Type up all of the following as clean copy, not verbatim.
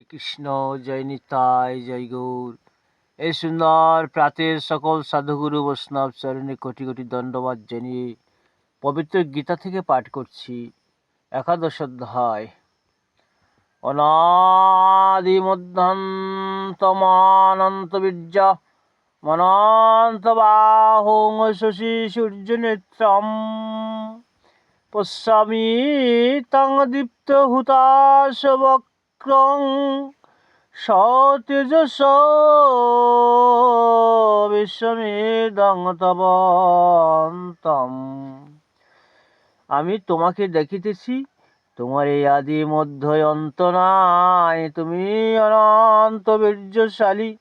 কৃষ্ণ জয় নিতাই জয় গৌর। এই সুন্দর প্রাতের সকল সাধুগুরু বৈষ্ণব চরণে কোটি কোটি দণ্ডবাদ জানিয়ে পবিত্র গীতা থেকে পাঠ করছি একাদশ অধ্যায়। অনাদি মধ্যান্তমানন্ত বীর্য মনন্ত বাহুং শশী সূর্য নেত্রম পশ্যামি তং দীপ্ত হুতাশ বক্রং সতেজস বিশ্বমিদং তবন্তম। আমি তোমাকে দেখিতেছি, তোমার এই আদি মধ্য অন্ত নাই। তুমি অনন্ত বীর্যশালী,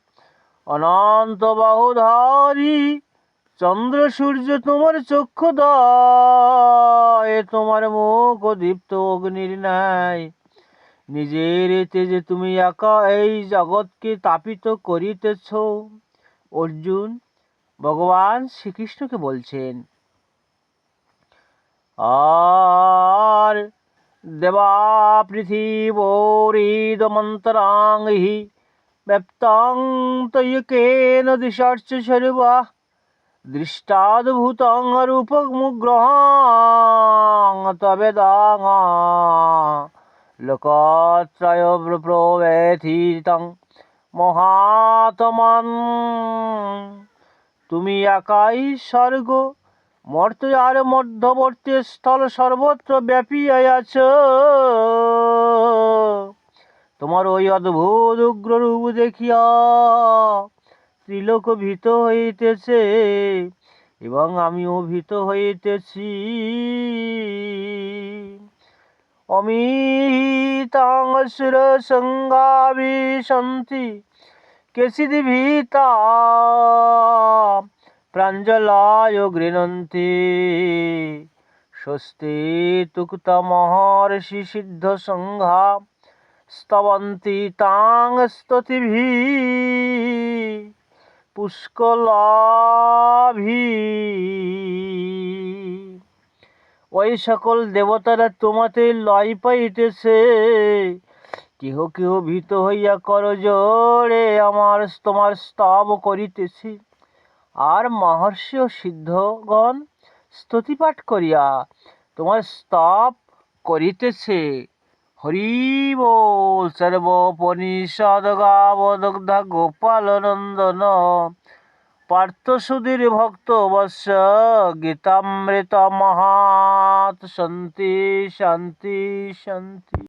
অনন্ত বাহুধারী। চন্দ্র সূর্য তোমার চক্ষুদ্বয়, তোমার মুখ দীপ্ত অগ্নির ন্যায়। নিজের তেজে তুমি একা এই জগৎকে তাপিত করিতেছ। অর্জুন ভগবান শ্রীকৃষ্ণকে বলছেন, আর দেবা পৃথিবীরিদমন্তরাঙ্গি ব্যপ্তাং তয়কেন দিশার্চ সর্বাঃ দৃষ্টাদ্ভুতং রূপমুগ্রহং তবেদাং লোকত্রয় প্রবেথিতং মহাত্মন। তুমি একাই স্বর্গ মর্ত্য আর মধ্যবর্তী স্থল সর্বত্র ব্যাপী আছ। তোমার ওই অদ্ভুত উগ্র রূপ দেখিয়া ত্রিলোক ভীত হইতেছে এবং আমিও ভীত হইতেছি। অমিতাং অসুর সঙ্গা বিশন্তি কেচিদ্ ভীতা প্রাঞ্জলায় গৃণন্তি স্বস্তি তুক্ত মহর্ষি সিদ্ধ সংঘা স্তবন্তি তাং স্তুতিভিঃ পুষ্কলাভিঃ। ওই সকল দেবতারা তোমাতে লয় পাইতেছে। কেহ কেহ ভীত হইয়া করজোড়ে তোমার স্তব করিতেছে, আর মহর্ষি ও সিদ্ধগণ স্তুতিপাঠ করিয়া তোমার স্তব করিতেছে। হরি বল। সর্বোপনিষদ গাবদগ্ধ গোপাল নন্দন পার্থ সুধীর ভক্ত বৎস গীতামৃত মহাৎ শান্তি শান্তি শান্তি।